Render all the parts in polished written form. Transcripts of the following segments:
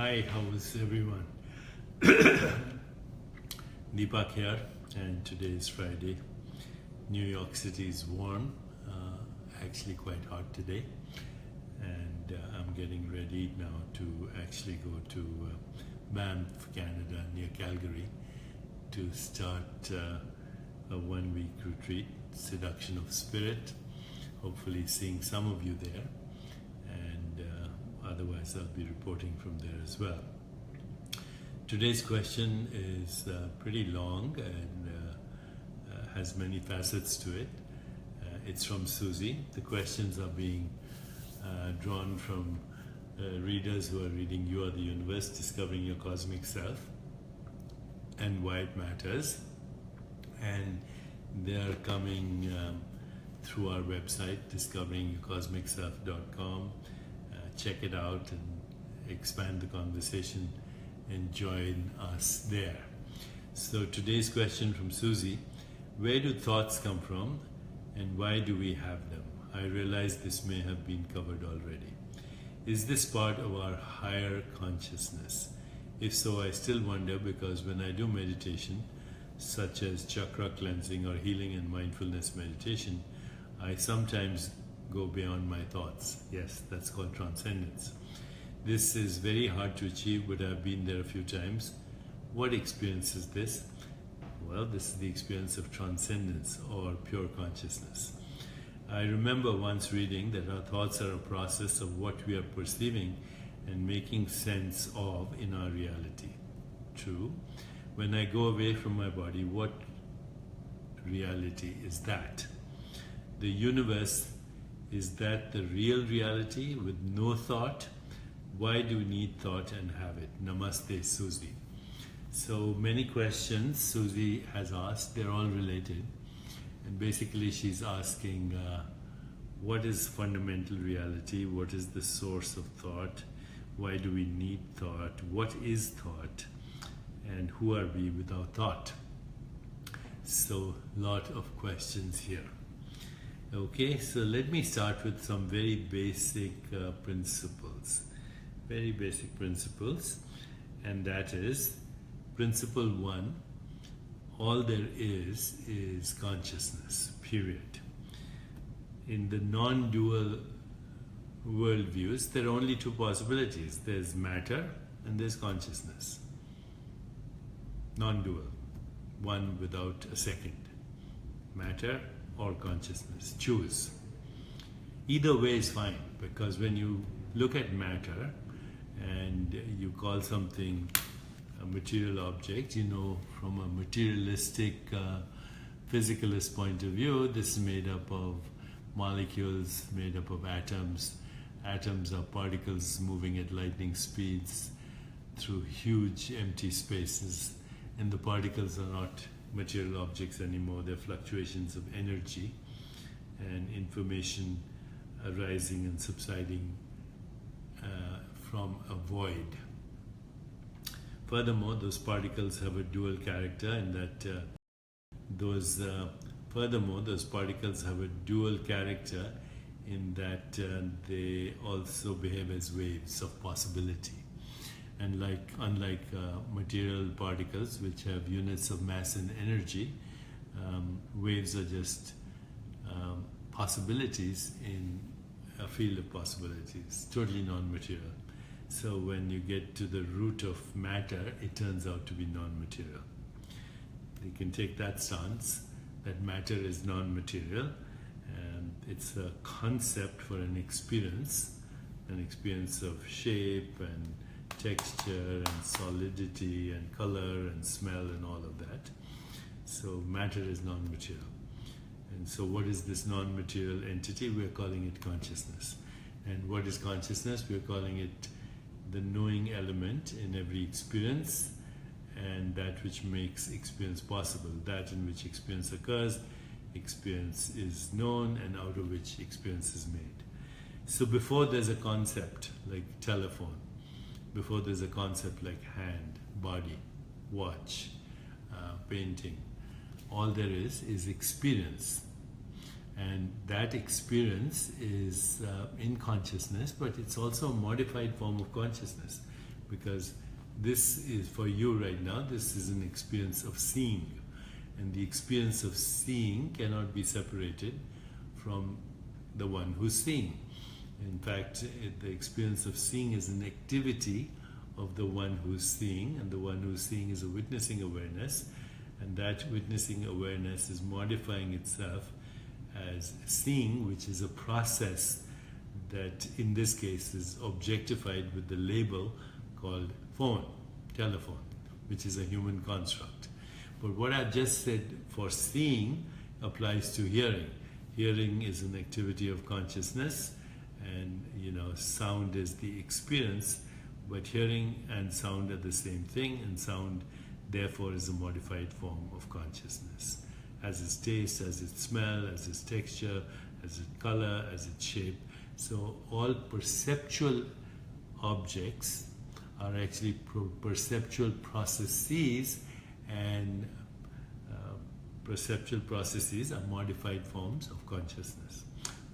Hi, how's everyone? Deepak here, and today is Friday. New York City is warm, actually quite hot today, and I'm getting ready now to actually go to Banff, Canada, near Calgary, to start a one-week retreat, Seduction of Spirit. Hopefully seeing some of you there, and otherwise I'll be reporting from there as well. Today's question is pretty long and has many facets to it. It's from Susie. The questions are being drawn from readers who are reading You Are the Universe, Discovering Your Cosmic Self and Why It Matters, and they are coming through our website, discoveringyourcosmicself.com. Check it out and expand the conversation and join us there. So today's question from Susie: where do thoughts come from and why do we have them? I realize this may have been covered already. Is this part of our higher consciousness? If so, I still wonder, because when I do meditation, such as chakra cleansing or healing and mindfulness meditation, I sometimes go beyond my thoughts. Yes, that's called transcendence. This is very hard to achieve, but I've been there a few times. What experience is this? Well, this is the experience of transcendence or pure consciousness. I remember once reading that our thoughts are a process of what we are perceiving and making sense of in our reality. True. When I go away from my body, what reality is that? The universe, is that the real reality with no thought? Why do we need thought and have it? Namaste, Susie. So many questions Susie has asked, they're all related. And basically she's asking, what is fundamental reality? What is the source of thought? Why do we need thought? What is thought? And who are we without thought? So, lot of questions here. Okay, so let me start with some very basic principles. Very basic principles, and that is principle 1: all there is consciousness, period. In the non-dual worldviews, there are only two possibilities. There's matter and there's consciousness. Non-dual, one without a second. Matter or consciousness, choose. Either way is fine, because when you look at matter and you call something a material object, you know, from a materialistic physicalist point of view, this is made up of molecules, made up of atoms. Atoms are particles moving at lightning speeds through huge empty spaces, and the particles are not material objects anymore. They're fluctuations of energy and information arising and subsiding from a void. Furthermore, those particles have a dual character in that those particles have a dual character in that they also behave as waves of possibility. And unlike material particles, which have units of mass and energy, waves are just possibilities in a field of possibilities, totally non-material. So when you get to the root of matter, it turns out to be non-material. You can take that stance, that matter is non-material, and it's a concept for an experience of shape and texture and solidity and color and smell and all of that. So matter is non-material. And so what is this non-material entity? We're calling it consciousness. And what is consciousness? We're calling it the knowing element in every experience, and that which makes experience possible. That in which experience occurs, experience is known, and out of which experience is made. So before there's a concept like telephone, before there's a concept like hand, body, watch, painting, all there is experience. And that experience is in consciousness, but it's also a modified form of consciousness. because this is for you right now. This is an experience of seeing, and the experience of seeing cannot be separated from the one who's seeing. In fact, the experience of seeing is an activity of the one who's seeing, and the one who's seeing is a witnessing awareness, and that witnessing awareness is modifying itself as seeing, which is a process that in this case is objectified with the label called phone, telephone, which is a human construct. But what I just said for seeing applies to hearing. Hearing is an activity of consciousness, and sound is the experience, but hearing and sound are the same thing, and sound therefore is a modified form of consciousness, as its taste, as its smell, as its texture, as its color, as its shape. So all perceptual objects are actually perceptual processes, and perceptual processes are modified forms of consciousness.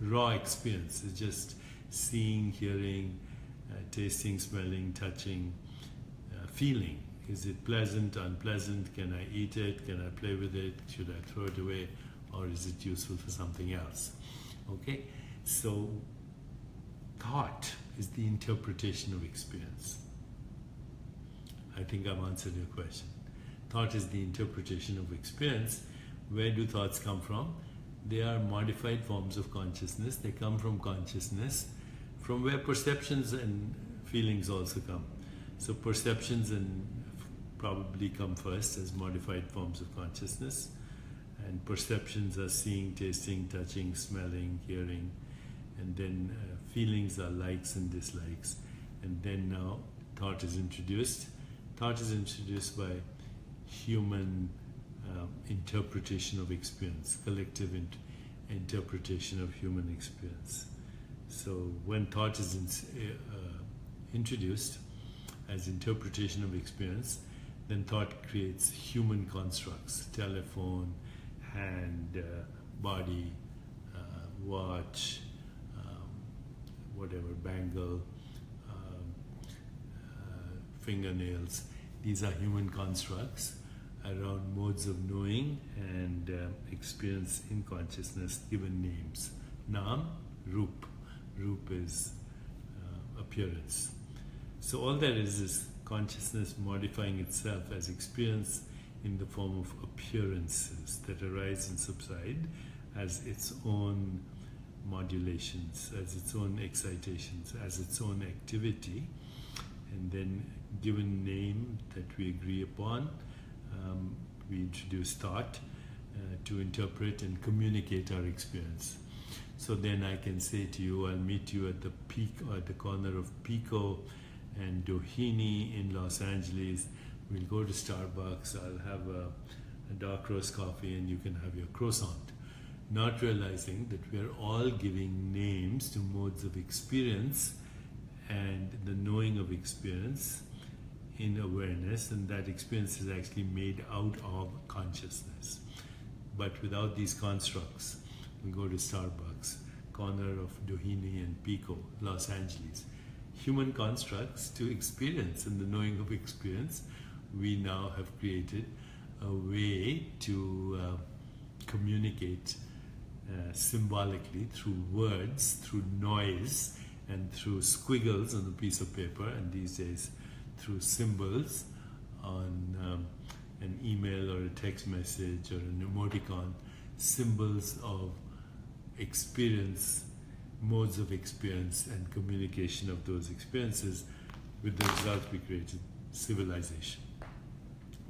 Raw experience is just seeing, hearing, tasting, smelling, touching, feeling. Is it pleasant, unpleasant? Can I eat it? Can I play with it? Should I throw it away? Or is it useful for something else? Okay, so thought is the interpretation of experience. I think I've answered your question. Thought is the interpretation of experience. Where do thoughts come from? They are modified forms of consciousness. They come from consciousness, from where perceptions and feelings also come. So perceptions and probably come first as modified forms of consciousness, and perceptions are seeing, tasting, touching, smelling, hearing, and then feelings are likes and dislikes, and then now thought is introduced. Thought is introduced by human interpretation of experience, collective interpretation of human experience. So when thought is introduced as interpretation of experience, then thought creates human constructs: telephone, hand, body, watch, whatever, bangle, fingernails. These are human constructs around modes of knowing and experience in consciousness, given names. Naam, Roop. Roop is appearance. So all that is consciousness modifying itself as experience in the form of appearances that arise and subside as its own modulations, as its own excitations, as its own activity, and then given name that we agree upon, we introduce thought to interpret and communicate our experience. So then I can say to you, I'll meet you at the corner of Pico and Doheny in Los Angeles. We'll go to Starbucks. I'll have a dark roast coffee, and you can have your croissant. Not realizing that we are all giving names to modes of experience and the knowing of experience in awareness, and that experience is actually made out of consciousness. But without these constructs, we go to Starbucks, corner of Doheny and Pico, Los Angeles. Human constructs to experience and the knowing of experience. We now have created a way to communicate symbolically through words, through noise, and through squiggles on a piece of paper, and these days through symbols on an email or a text message or an emoticon, symbols of experience, modes of experience, and communication of those experiences. With the result, we created civilization.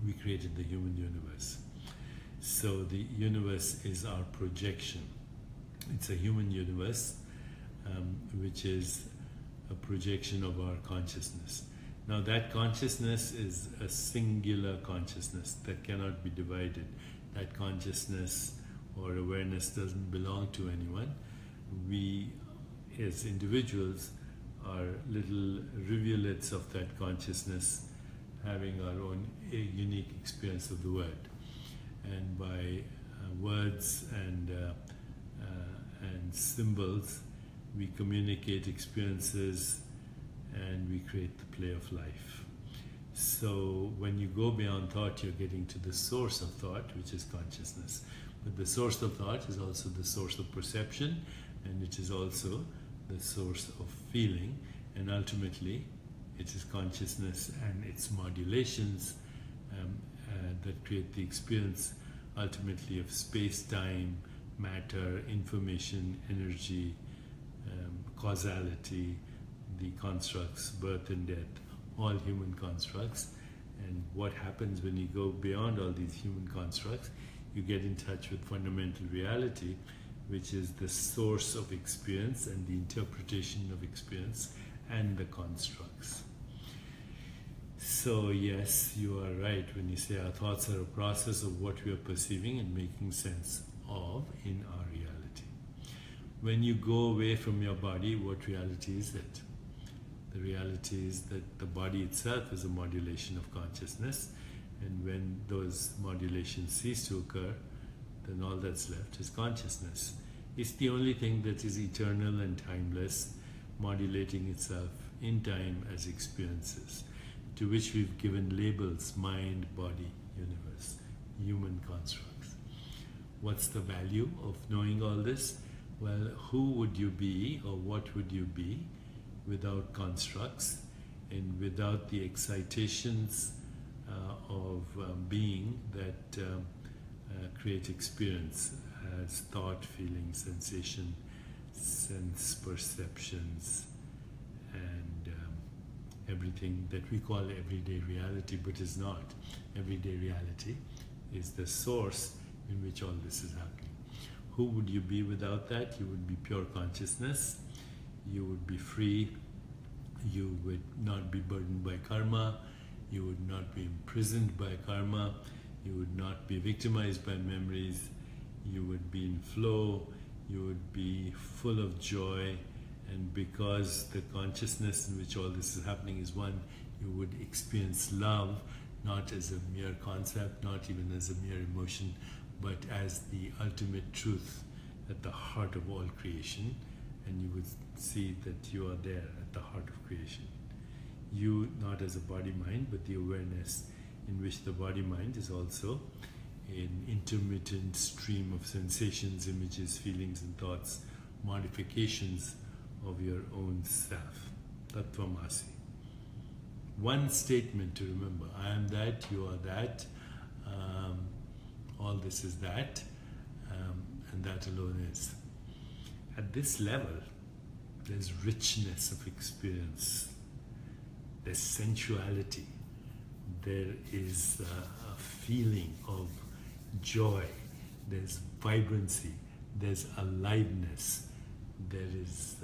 We created the human universe. So the universe is our projection. It's a human universe, which is a projection of our consciousness. Now that consciousness is a singular consciousness that cannot be divided. That consciousness or awareness doesn't belong to anyone. We, as individuals, are little rivulets of that consciousness, having our own unique experience of the world. And by words and symbols, we communicate experiences and we create the play of life. So when you go beyond thought, you're getting to the source of thought, which is consciousness. But the source of thought is also the source of perception, and it is also the source of feeling, and ultimately it is consciousness and its modulations that create the experience ultimately of space-time, matter, information, energy, causality, the constructs, birth and death, all human constructs. And what happens when you go beyond all these human constructs, you get in touch with fundamental reality, which is the source of experience and the interpretation of experience and the constructs. So yes, you are right when you say our thoughts are a process of what we are perceiving and making sense of in our reality. When you go away from your body, what reality is it? The reality is that the body itself is a modulation of consciousness, and when those modulations cease to occur, then all that's left is consciousness. It's the only thing that is eternal and timeless, modulating itself in time as experiences, to which we've given labels: mind, body, universe, human constructs. What's the value of knowing all this? Well, who would you be, or what would you be, without constructs and without the excitations of being that create experience as thought, feeling, sensation, sense perceptions, and everything that we call everyday reality, but is not. Everyday reality is the source in which all this is happening. Who would you be without that? You would be pure consciousness. You would be free. You would not be burdened by karma. You would not be imprisoned by karma. You would not be victimized by memories. You would be in flow. You would be full of joy. And because the consciousness in which all this is happening is one, you would experience love not as a mere concept, not even as a mere emotion, but as the ultimate truth at the heart of all creation. And you would see that you are there at the heart of creation. You, not as a body-mind, but the awareness in which the body-mind is also an intermittent stream of sensations, images, feelings and thoughts, modifications of your own self. Tattvamasi. One statement to remember: I am that, you are that, all this is that, and that alone is. At this level, there's richness of experience, there's sensuality, there is a feeling of joy, there's vibrancy, there's aliveness, there is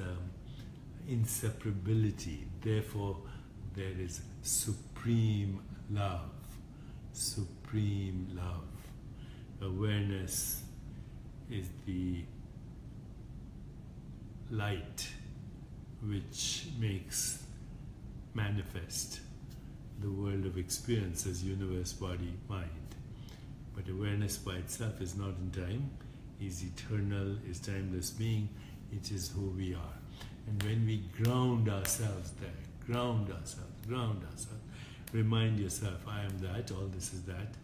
inseparability, therefore there is supreme love, supreme love. Awareness is the light which makes manifest the world of experience as universe, body, mind. But awareness by itself is not in time, is eternal, is timeless being, it is who we are. And when we ground ourselves there, ground ourselves, remind yourself, I am that, all this is that,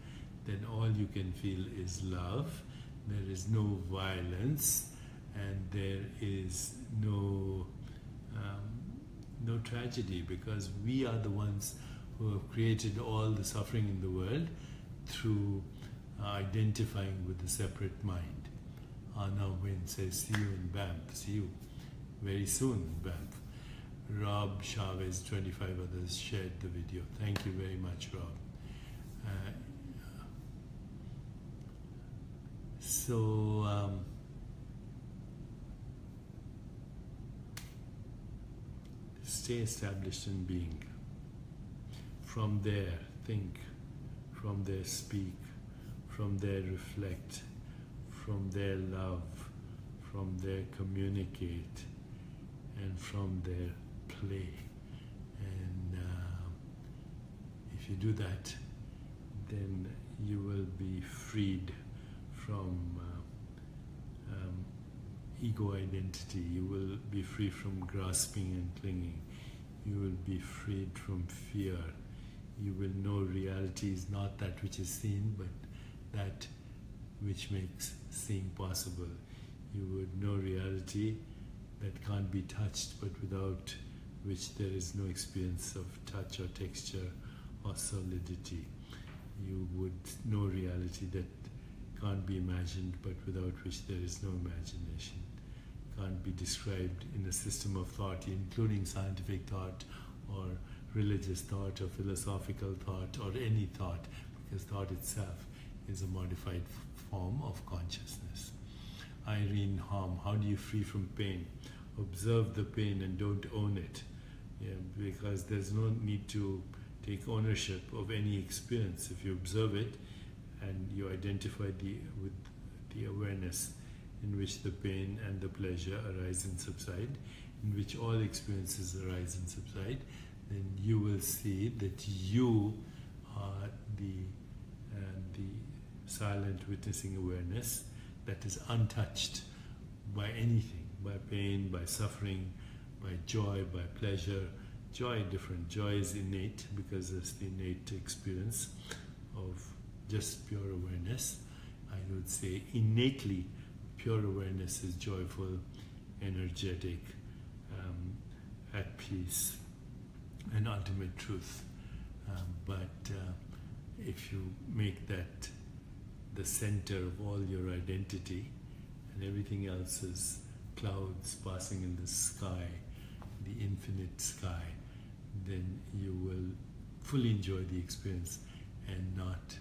then all you can feel is love, there is no violence, and there is no tragedy, because we are the ones who have created all the suffering in the world through identifying with the separate mind. Anna Wynn says, see you in Banff, see you very soon in Banff. Rob Chavez, 25 others shared the video. Thank you very much, Rob. Stay established in being. From there, think. From there, speak. From there, reflect. From there, love. From there, communicate. And from there, play. And if you do that, then you will be freed from ego identity. You will be free from grasping and clinging. You will be freed from fear. You will know reality is not that which is seen, but that which makes seeing possible. You would know reality that can't be touched, but without which there is no experience of touch or texture or solidity. You would know reality that can't be imagined, but without which there is no imagination. Can't be described in a system of thought, including scientific thought or religious thought or philosophical thought or any thought, because thought itself is a modified form of consciousness. Irene Hom, how do you free from pain? Observe the pain and don't own it. Yeah, because there's no need to take ownership of any experience. If you observe it and you identify with the awareness in which the pain and the pleasure arise and subside, in which all experiences arise and subside, then you will see that you are the silent witnessing awareness that is untouched by anything, by pain, by suffering, by joy, by pleasure. Joy different. Joy is innate because it's the innate experience of just pure awareness. I would say innately pure awareness is joyful, energetic, at peace, and ultimate truth. But if you make that the center of all your identity, and everything else is clouds passing in the sky, the infinite sky, then you will fully enjoy the experience and not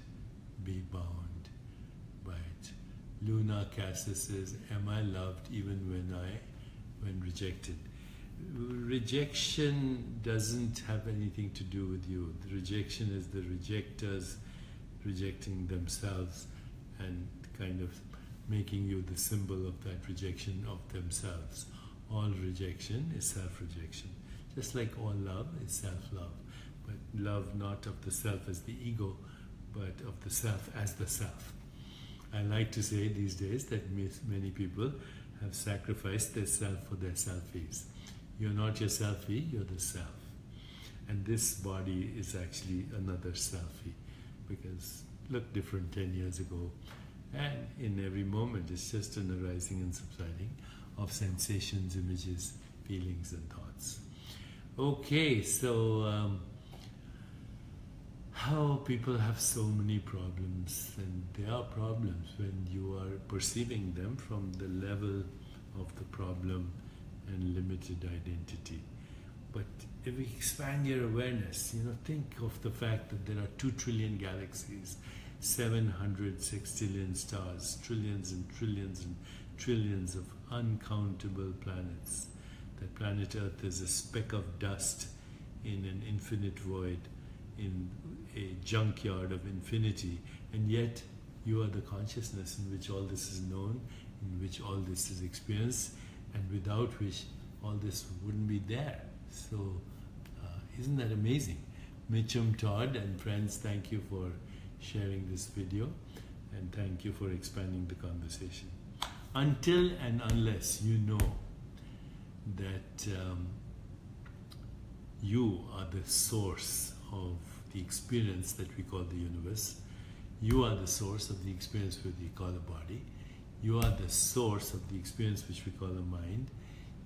be bound by it. Luna Cassis says, am I loved even when rejected? Rejection doesn't have anything to do with you. The rejection is the rejectors rejecting themselves and kind of making you the symbol of that rejection of themselves. All rejection is self-rejection. Just like all love is self-love. But love not of the self as the ego, but of the self as the self. I like to say these days that many people have sacrificed their self for their selfies. You're not your selfie, you're the self. And this body is actually another selfie, because looked different 10 years ago, and in every moment it's just an arising and subsiding of sensations, images, feelings and thoughts. Okay, so how people have so many problems, and there are problems when you are perceiving them from the level of the problem and limited identity. But if we expand your awareness, think of the fact that there are 2 trillion galaxies, 700 sextillion stars, trillions and trillions and trillions of uncountable planets. That planet Earth is a speck of dust in an infinite void, in a junkyard of infinity, and yet you are the consciousness in which all this is known, in which all this is experienced, and without which all this wouldn't be there. So isn't that amazing? Mitchum, Todd and friends, thank you for sharing this video, and thank you for expanding the conversation. Until and unless you know that you are the source of the experience that we call the universe, you are the source of the experience which we call a body, you are the source of the experience which we call a mind,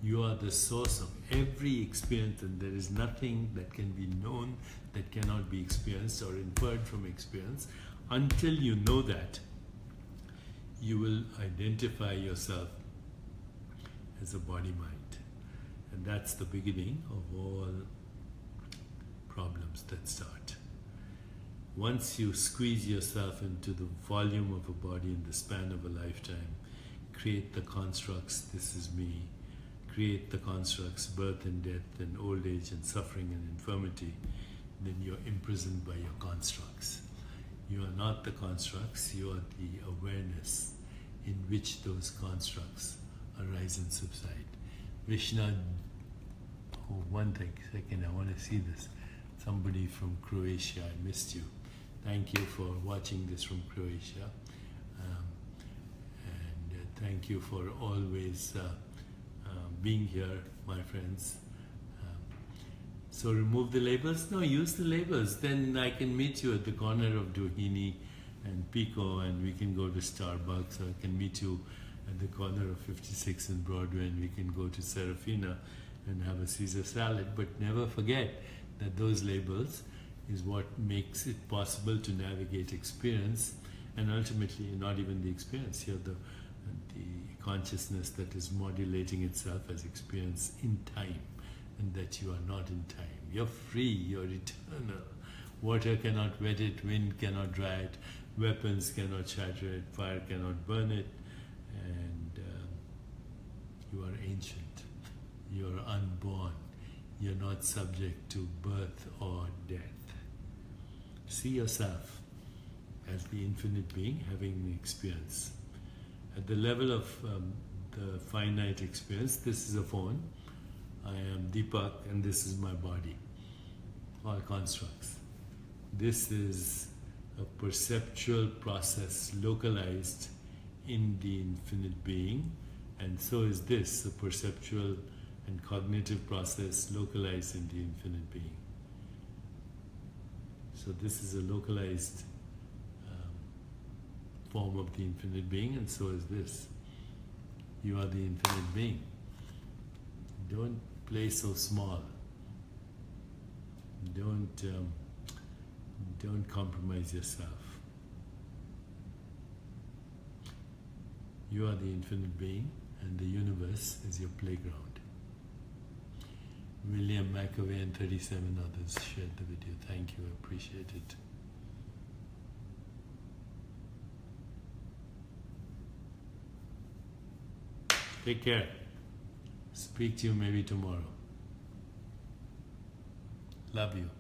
you are the source of every experience, and there is nothing that can be known that cannot be experienced or inferred from experience. Until you know that, you will identify yourself as a body-mind. And that's the beginning of all problems that start. Once you squeeze yourself into the volume of a body in the span of a lifetime, create the constructs, this is me, create the constructs, birth and death and old age and suffering and infirmity, then you're imprisoned by your constructs. You are not the constructs, you are the awareness in which those constructs arise and subside. Krishna, one second, I want to see this. Somebody from Croatia, I missed you. Thank you for watching this from Croatia. And thank you for always being here, my friends. So remove the labels? No, use the labels. Then I can meet you at the corner of Doheny and Pico, and we can go to Starbucks, or I can meet you at the corner of 56 and Broadway, and we can go to Serafina and have a Caesar salad. But never forget that those labels is what makes it possible to navigate experience, and ultimately not even the experience. You're the consciousness that is modulating itself as experience in time, and that you are not in time. You're free, you're eternal. Water cannot wet it, wind cannot dry it, weapons cannot shatter it, fire cannot burn it, and you are ancient, you're unborn, you're not subject to birth or death. See yourself as the infinite being having an experience. At the level of the finite experience, this is a phone, I am Deepak, and this is my body. All constructs. This is a perceptual process localized in the infinite being, and so is this, a perceptual and cognitive process localized in the infinite being. So this is a localized form of the infinite being, and so is this. You are the infinite being. Don't play so small. Don't compromise yourself. You are the infinite being, and the universe is your playground. William McAvey and 37 others shared the video. Thank you, I appreciate it. Take care. Speak to you maybe tomorrow. Love you.